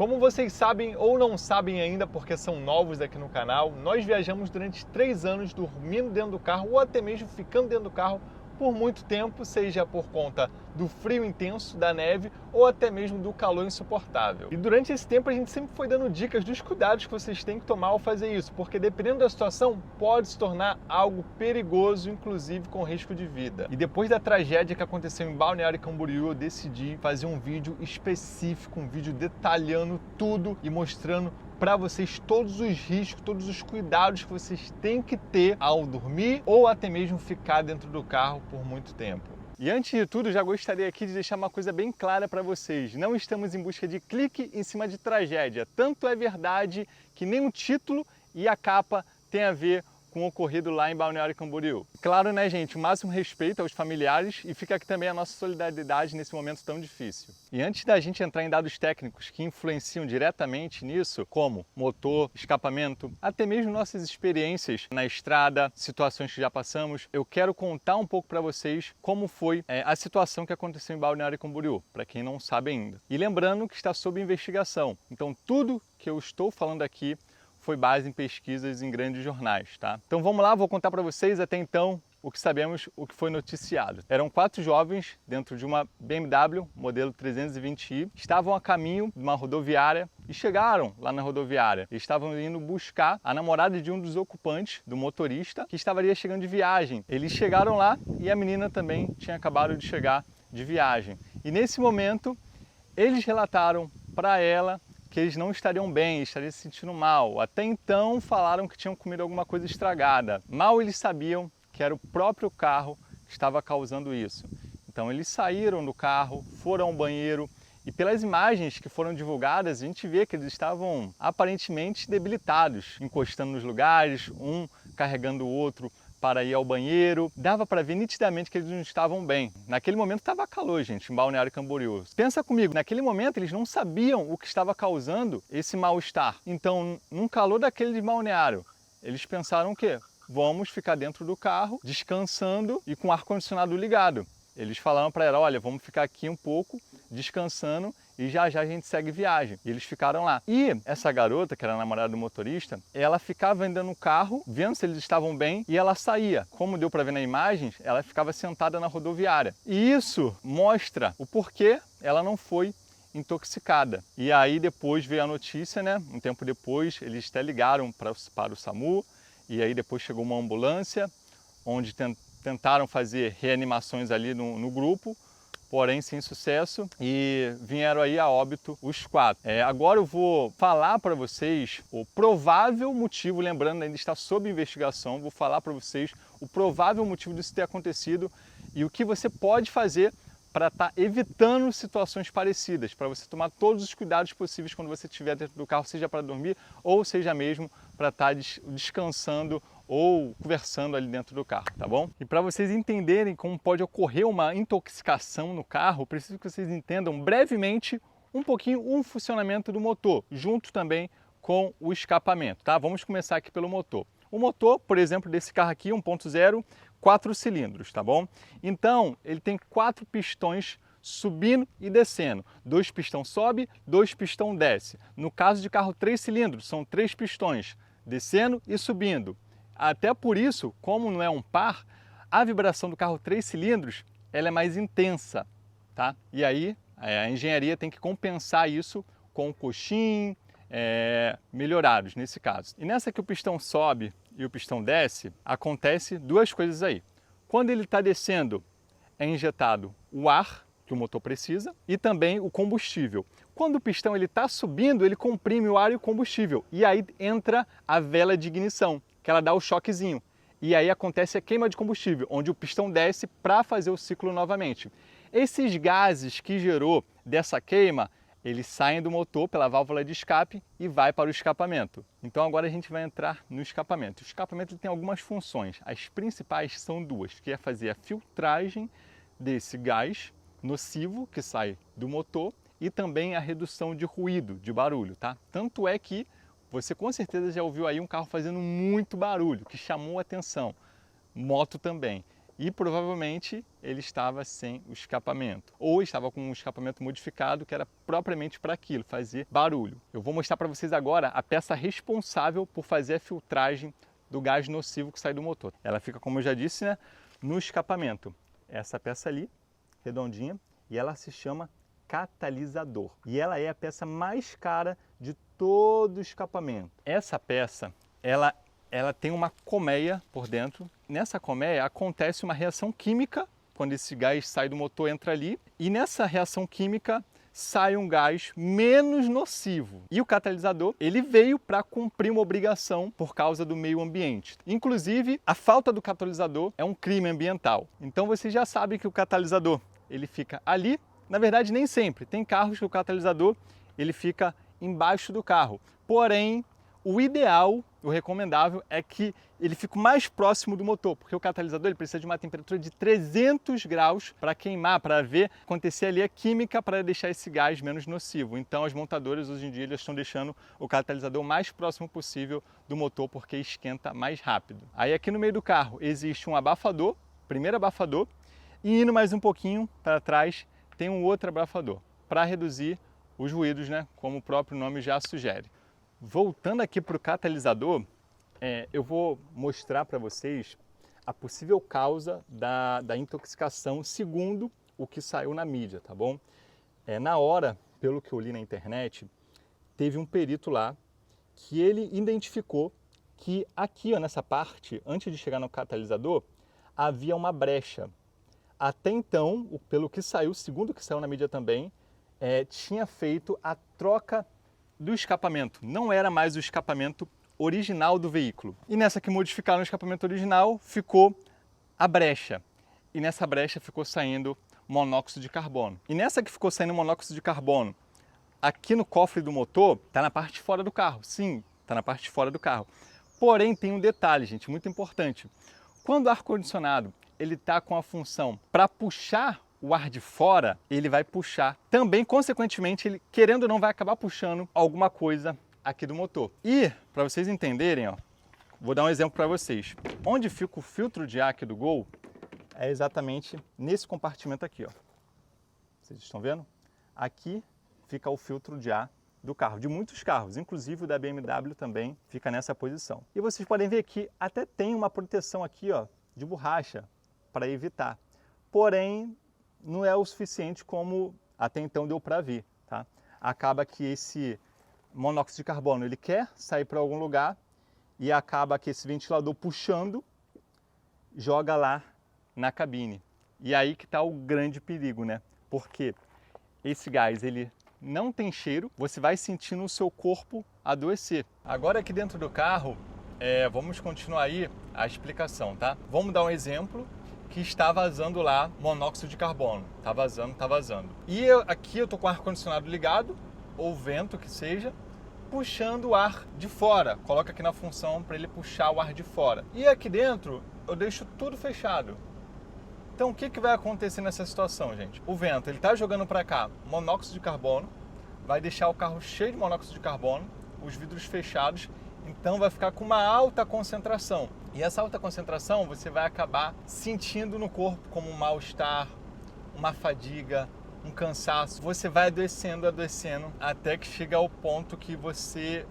Como vocês sabem ou não sabem ainda, porque são novos aqui no canal, nós viajamos durante 3 anos dormindo dentro do carro ou até mesmo ficando dentro do carro por muito tempo, seja por conta do frio intenso, da neve ou até mesmo do calor insuportável. E durante esse tempo a gente sempre foi dando dicas dos cuidados que vocês têm que tomar ao fazer isso, porque dependendo da situação pode se tornar algo perigoso, inclusive com risco de vida. E depois da tragédia que aconteceu em Balneário Camboriú, eu decidi fazer um vídeo específico, um vídeo detalhando tudo e mostrando para vocês todos os riscos, todos os cuidados que vocês têm que ter ao dormir ou até mesmo ficar dentro do carro por muito tempo. E antes de tudo, já gostaria aqui de deixar uma coisa bem clara para vocês. Não estamos em busca de clique em cima de tragédia. Tanto é verdade que nem o título e a capa tem a ver com o ocorrido lá em Balneário Camboriú. Claro, né, gente, o máximo respeito aos familiares e fica aqui também a nossa solidariedade nesse momento tão difícil. E antes da gente entrar em dados técnicos que influenciam diretamente nisso, como motor, escapamento, até mesmo nossas experiências na estrada, situações que já passamos, eu quero contar um pouco para vocês como foi a situação que aconteceu em Balneário Camboriú, para quem não sabe ainda. E lembrando que está sob investigação, então tudo que eu estou falando aqui foi base em pesquisas em grandes jornais, tá? Então vamos lá, vou contar para vocês até então o que sabemos, o que foi noticiado. Eram 4 jovens dentro de uma BMW modelo 320i, estavam a caminho de uma rodoviária e chegaram lá na rodoviária. Eles estavam indo buscar a namorada de um dos ocupantes, do motorista, que estaria chegando de viagem. Eles chegaram lá e a menina também tinha acabado de chegar de viagem. E nesse momento, eles relataram para ela que eles não estariam bem, estariam se sentindo mal. Até então falaram que tinham comido alguma coisa estragada. Mal eles sabiam que era o próprio carro que estava causando isso. Então eles saíram do carro, foram ao banheiro e pelas imagens que foram divulgadas a gente vê que eles estavam aparentemente debilitados, encostando nos lugares, um carregando o outro para ir ao banheiro. Dava para ver nitidamente que eles não estavam bem. Naquele momento estava calor, gente, em Balneário Camboriú. Pensa comigo, naquele momento eles não sabiam o que estava causando esse mal-estar. Então, num calor daquele de balneário, eles pensaram o quê? Vamos ficar dentro do carro, descansando e com o ar-condicionado ligado. Eles falaram para ela, olha, vamos ficar aqui um pouco, descansando, e já a gente segue viagem. E eles ficaram lá. E essa garota, que era a namorada do motorista, ela ficava andando no carro, vendo se eles estavam bem, e ela saía. Como deu para ver na imagem, ela ficava sentada na rodoviária. E isso mostra o porquê ela não foi intoxicada. E aí depois veio a notícia, né? Um tempo depois, eles até ligaram para o SAMU, e aí depois chegou uma ambulância, onde tentaram fazer reanimações ali no grupo, porém sem sucesso, e vieram aí a óbito os 4. Agora eu vou falar para vocês o provável motivo, lembrando, ainda está sob investigação, vou falar para vocês o provável motivo disso ter acontecido e o que você pode fazer para estar evitando situações parecidas, para você tomar todos os cuidados possíveis quando você estiver dentro do carro, seja para dormir ou seja mesmo para estar descansando ou conversando ali dentro do carro, tá bom? E para vocês entenderem como pode ocorrer uma intoxicação no carro, preciso que vocês entendam brevemente um pouquinho o funcionamento do motor, junto também com o escapamento, tá? Vamos começar aqui pelo motor. O motor, por exemplo, desse carro aqui, 1.0, 4 cilindros, tá bom? Então, ele tem 4 pistões subindo e descendo. 2 pistão sobe, 2 pistão desce. No caso de carro 3 cilindros, são 3 pistões, descendo e subindo. Até por isso, como não é um par, a vibração do carro 3 cilindros ela é mais intensa, tá? E aí a engenharia tem que compensar isso com coxim, melhorados nesse caso. E nessa que o pistão sobe e o pistão desce, acontece 2 coisas aí. Quando ele está descendo, é injetado o ar que o motor precisa e também o combustível. Quando o pistão está subindo, ele comprime o ar e o combustível. E aí entra a vela de ignição, que ela dá o choquezinho. E aí acontece a queima de combustível, onde o pistão desce para fazer o ciclo novamente. Esses gases que gerou dessa queima, eles saem do motor pela válvula de escape e vai para o escapamento. Então agora a gente vai entrar no escapamento. O escapamento tem algumas funções. As principais são 2, que é fazer a filtragem desse gás nocivo que sai do motor e também a redução de ruído, de barulho, tá? Tanto é que você com certeza já ouviu aí um carro fazendo muito barulho, que chamou a atenção. Moto também. E provavelmente ele estava sem o escapamento, ou estava com um escapamento modificado que era propriamente para aquilo, fazer barulho. Eu vou mostrar para vocês agora a peça responsável por fazer a filtragem do gás nocivo que sai do motor. Ela fica, como eu já disse, né, no escapamento. Essa peça ali, redondinha, e ela se chama catalisador. E ela é a peça mais cara de todo o escapamento. Essa peça, ela tem uma colmeia por dentro. Nessa colmeia acontece uma reação química, quando esse gás sai do motor, entra ali, e nessa reação química sai um gás menos nocivo. E o catalisador, ele veio para cumprir uma obrigação por causa do meio ambiente. Inclusive, a falta do catalisador é um crime ambiental. Então você já sabe que o catalisador, ele fica ali. Na verdade, nem sempre. Tem carros que o catalisador, ele fica embaixo do carro. Porém, o ideal, o recomendável, é que ele fique mais próximo do motor, porque o catalisador ele precisa de uma temperatura de 300 graus para queimar, para ver acontecer ali a química para deixar esse gás menos nocivo. Então as montadoras hoje em dia eles estão deixando o catalisador o mais próximo possível do motor, porque esquenta mais rápido. Aí aqui no meio do carro existe um abafador, primeiro abafador, e indo mais um pouquinho para trás tem um outro abafador, para reduzir os ruídos, né, como o próprio nome já sugere. Voltando aqui para o catalisador, eu vou mostrar para vocês a possível causa da intoxicação, segundo o que saiu na mídia, tá bom? Na hora, pelo que eu li na internet, teve um perito lá que ele identificou que aqui, ó, nessa parte, antes de chegar no catalisador, havia uma brecha. Até então, pelo que saiu, segundo o que saiu na mídia também, tinha feito a troca do escapamento. Não era mais o escapamento original do veículo. E nessa que modificaram o escapamento original, ficou a brecha. E nessa brecha ficou saindo monóxido de carbono. E nessa que ficou saindo monóxido de carbono, aqui no cofre do motor, está na parte de fora do carro. Sim, está na parte de fora do carro. Porém, tem um detalhe, gente, muito importante. Quando o ar-condicionado ele está com a função para puxar o ar de fora, ele vai puxar. Também, consequentemente, ele, querendo ou não, vai acabar puxando alguma coisa aqui do motor. E, para vocês entenderem, ó, vou dar um exemplo para vocês. Onde fica o filtro de ar aqui do Gol, é exatamente nesse compartimento aqui, ó. Vocês estão vendo? Aqui fica o filtro de ar do carro, de muitos carros, inclusive o da BMW também fica nessa posição. E vocês podem ver que até tem uma proteção aqui, ó, de borracha, para evitar. Porém, não é o suficiente como até então deu para ver, tá? Acaba que esse monóxido de carbono, ele quer sair para algum lugar e acaba que esse ventilador puxando, joga lá na cabine. E aí que está o grande perigo, né? Porque esse gás, ele não tem cheiro, você vai sentir no seu corpo adoecer. Agora aqui dentro do carro, vamos continuar aí a explicação, tá? Vamos dar um exemplo que está vazando lá monóxido de carbono. Tá vazando. E aqui eu tô com o ar-condicionado ligado, ou vento que seja, puxando o ar de fora. Coloca aqui na função para ele puxar o ar de fora. E aqui dentro eu deixo tudo fechado. Então o que vai acontecer nessa situação, gente? O vento, ele tá jogando para cá monóxido de carbono, vai deixar o carro cheio de monóxido de carbono, os vidros fechados, então vai ficar com uma alta concentração. E essa alta concentração você vai acabar sentindo no corpo como um mal-estar, uma fadiga, um cansaço. Você vai adoecendo, até que chega ao ponto que você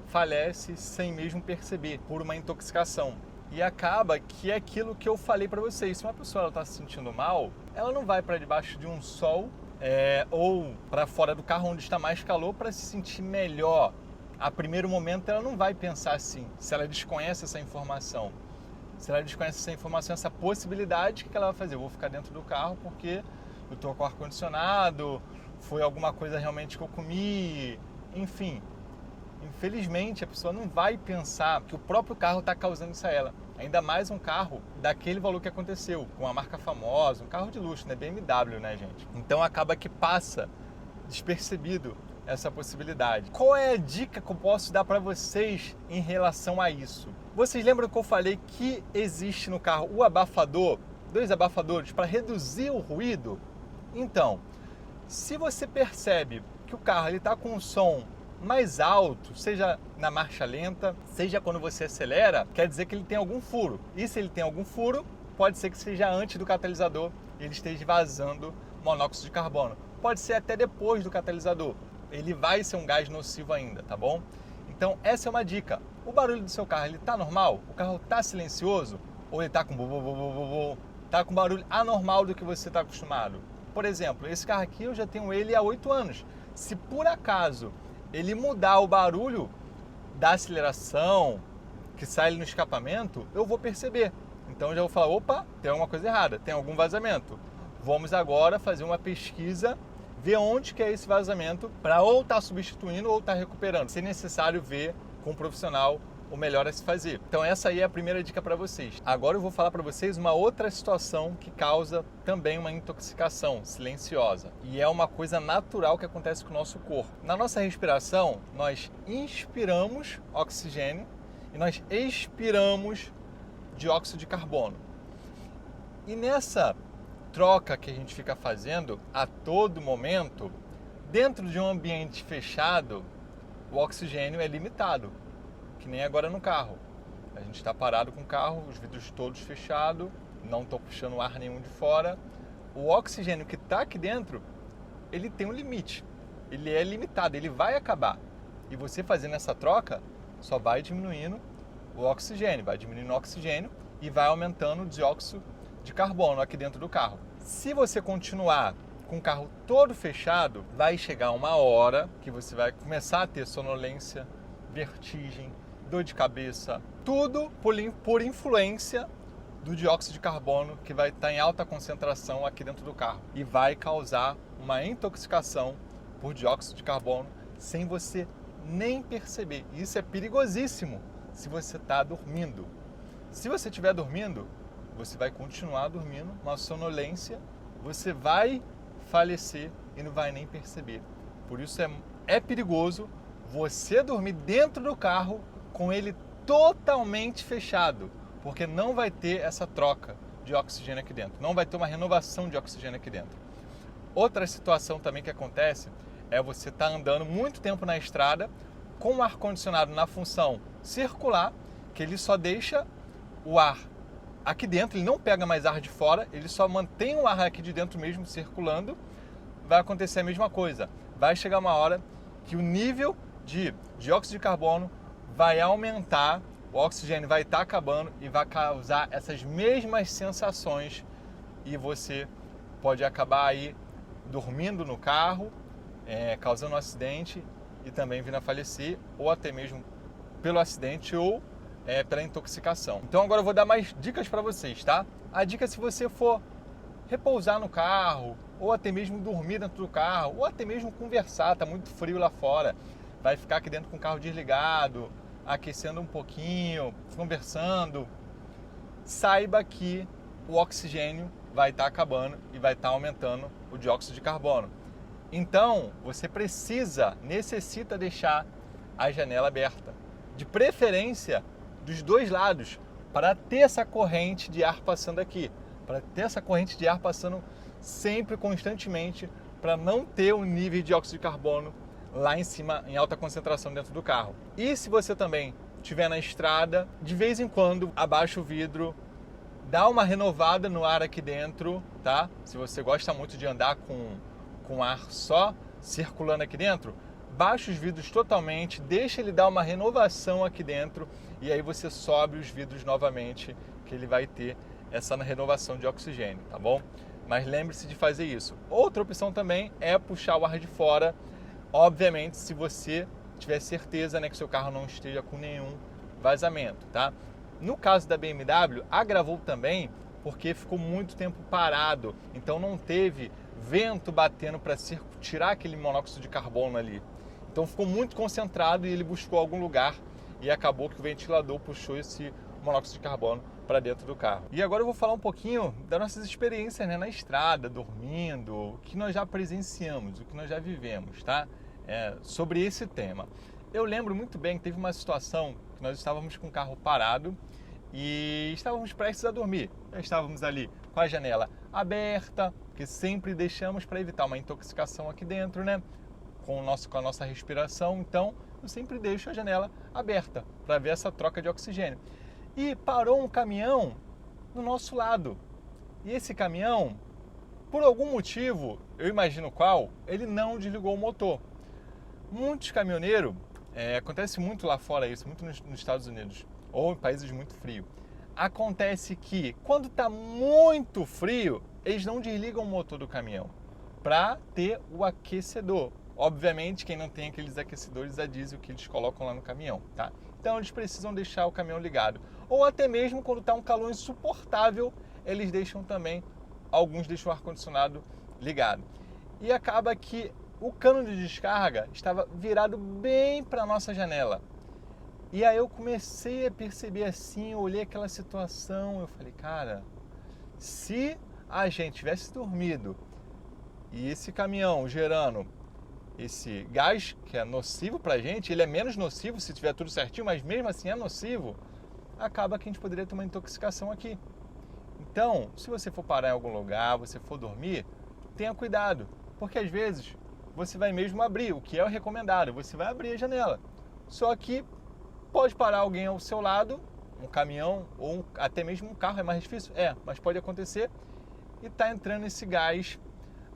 falece sem mesmo perceber, por uma intoxicação. E acaba que é aquilo que eu falei para vocês. Se uma pessoa está se sentindo mal, ela não vai para debaixo de um sol ou para fora do carro onde está mais calor para se sentir melhor. A primeiro momento ela não vai pensar assim, se ela desconhece essa informação. Se ela desconhece essa informação, essa possibilidade, o que ela vai fazer? Eu vou ficar dentro do carro porque eu estou com ar-condicionado, foi alguma coisa realmente que eu comi, enfim. Infelizmente a pessoa não vai pensar que o próprio carro está causando isso a ela. Ainda mais um carro daquele valor que aconteceu, com uma marca famosa, um carro de luxo, né? BMW, né, gente? Então acaba que passa despercebido essa possibilidade. Qual é a dica que eu posso dar para vocês em relação a isso? Vocês lembram que eu falei que existe no carro o abafador, 2 abafadores para reduzir o ruído? Então, se você percebe que o carro está com um som mais alto, seja na marcha lenta, seja quando você acelera, quer dizer que ele tem algum furo. E se ele tem algum furo, pode ser que seja antes do catalisador e ele esteja vazando monóxido de carbono. Pode ser até depois do catalisador. Ele vai ser um gás nocivo ainda, tá bom? Então essa é uma dica. O barulho do seu carro, ele tá normal? O carro tá silencioso? Ou ele tá com tá com barulho anormal do que você está acostumado? Por exemplo, esse carro aqui eu já tenho ele há 8 anos. Se por acaso ele mudar o barulho da aceleração que sai no escapamento, eu vou perceber. Então já vou falar, opa, tem alguma coisa errada, tem algum vazamento. Vamos agora fazer uma pesquisa, ver onde que é esse vazamento para ou estar substituindo ou estar recuperando. Se necessário, ver com um profissional o melhor a se fazer. Então essa aí é a primeira dica para vocês. Agora eu vou falar para vocês uma outra situação que causa também uma intoxicação silenciosa. E é uma coisa natural que acontece com o nosso corpo. Na nossa respiração, nós inspiramos oxigênio e nós expiramos dióxido de carbono. E nessa troca que a gente fica fazendo a todo momento, dentro de um ambiente fechado, o oxigênio é limitado, que nem agora no carro. A gente está parado com o carro, os vidros todos fechados, não estou puxando ar nenhum de fora. O oxigênio que está aqui dentro, ele tem um limite, ele é limitado, ele vai acabar. E você fazendo essa troca, só vai diminuindo o oxigênio, vai diminuindo o oxigênio e vai aumentando o dióxido de carbono aqui dentro do carro. Se você continuar com o carro todo fechado, vai chegar uma hora que você vai começar a ter sonolência, vertigem, dor de cabeça, tudo por influência do dióxido de carbono que vai estar em alta concentração aqui dentro do carro e vai causar uma intoxicação por dióxido de carbono sem você nem perceber. E isso é perigosíssimo se você está dormindo. Se você estiver dormindo, você vai continuar dormindo, uma sonolência, você vai falecer e não vai nem perceber. Por isso é perigoso você dormir dentro do carro com ele totalmente fechado, porque não vai ter essa troca de oxigênio aqui dentro, não vai ter uma renovação de oxigênio aqui dentro. Outra situação também que acontece é você estar andando muito tempo na estrada com o ar-condicionado na função circular, que ele só deixa o ar aqui dentro, ele não pega mais ar de fora, ele só mantém o ar aqui de dentro mesmo circulando. Vai acontecer a mesma coisa, vai chegar uma hora que o nível de dióxido de carbono vai aumentar, o oxigênio vai estar acabando e vai causar essas mesmas sensações e você pode acabar aí dormindo no carro, causando um acidente e também vindo a falecer, ou até mesmo pelo acidente ou pela intoxicação. Então agora eu vou dar mais dicas para vocês, tá? A dica é se você for repousar no carro, ou até mesmo dormir dentro do carro, ou até mesmo conversar, tá muito frio lá fora, vai ficar aqui dentro com o carro desligado, aquecendo um pouquinho, conversando, saiba que o oxigênio vai estar acabando e vai estar aumentando o dióxido de carbono. Então, você necessita deixar a janela aberta, de preferência dos dois lados, para ter essa corrente de ar passando aqui, para ter essa corrente de ar passando sempre, constantemente, para não ter um nível de dióxido de carbono lá em cima, em alta concentração dentro do carro. E se você também estiver na estrada, de vez em quando abaixa o vidro, dá uma renovada no ar aqui dentro, tá? Se você gosta muito de andar com ar só circulando aqui dentro, baixa os vidros totalmente, deixa ele dar uma renovação aqui dentro e aí você sobe os vidros novamente, que ele vai ter essa renovação de oxigênio, tá bom? Mas lembre-se de fazer isso. Outra opção também é puxar o ar de fora, obviamente se você tiver certeza, né, que seu carro não esteja com nenhum vazamento, tá? No caso da BMW, agravou também porque ficou muito tempo parado, então não teve vento batendo para tirar aquele monóxido de carbono ali. Então ficou muito concentrado e ele buscou algum lugar e acabou que o ventilador puxou esse monóxido de carbono para dentro do carro. E agora eu vou falar um pouquinho das nossas experiências, né, na estrada, dormindo, o que nós já presenciamos, o que nós já vivemos, tá? Sobre esse tema. Eu lembro muito bem que teve uma situação que nós estávamos com o carro parado e estávamos prestes a dormir. Estávamos ali com a janela aberta, que sempre deixamos para evitar uma intoxicação aqui dentro, né? Com a nossa respiração. Então, eu sempre deixo a janela aberta para ver essa troca de oxigênio. E parou um caminhão no nosso lado. E esse caminhão, por algum motivo, eu imagino qual, ele não desligou o motor. Muitos caminhoneiros, acontece muito lá fora isso, muito nos Estados Unidos, ou em países muito frios. Acontece que quando está muito frio, eles não desligam o motor do caminhão para ter o aquecedor. Obviamente, quem não tem aqueles aquecedores a diesel que eles colocam lá no caminhão, tá? Então eles precisam deixar o caminhão ligado. Ou até mesmo quando está um calor insuportável, eles deixam também, alguns deixam o ar-condicionado ligado. E acaba que o cano de descarga estava virado bem para a nossa janela. E aí eu comecei a perceber assim, eu olhei aquela situação, eu falei, cara, se a gente tivesse dormido e esse caminhão gerando esse gás que é nocivo para a gente, ele é menos nocivo se tiver tudo certinho, mas mesmo assim é nocivo, acaba que a gente poderia ter uma intoxicação aqui. Então, se você for parar em algum lugar, você for dormir, tenha cuidado, porque às vezes você vai mesmo abrir, o que é o recomendado, você vai abrir a janela. Só que pode parar alguém ao seu lado, um caminhão ou até mesmo um carro, é mais difícil? Mas pode acontecer e está entrando esse gás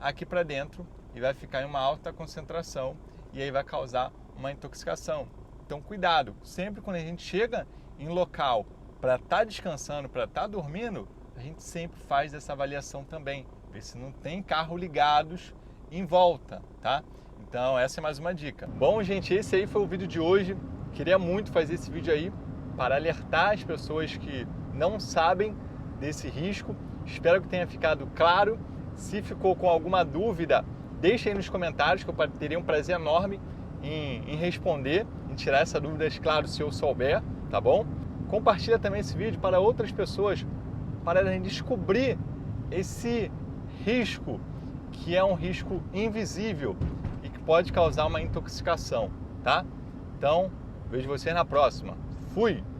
aqui para dentro e vai ficar em uma alta concentração e aí vai causar uma intoxicação. Então cuidado, sempre quando a gente chega em local para estar descansando, para estar dormindo, a gente sempre faz essa avaliação também, ver se não tem carro ligados em volta, tá? Então essa é mais uma dica. Bom, gente, esse aí foi o vídeo de hoje. Queria muito fazer esse vídeo aí para alertar as pessoas que não sabem desse risco. Espero que tenha ficado claro. Se ficou com alguma dúvida, deixe aí nos comentários que eu teria um prazer enorme em responder, em tirar essa dúvida, claro, se eu souber, tá bom? Compartilha também esse vídeo para outras pessoas, para descobrir esse risco, que é um risco invisível e que pode causar uma intoxicação, tá? Então, vejo vocês na próxima. Fui!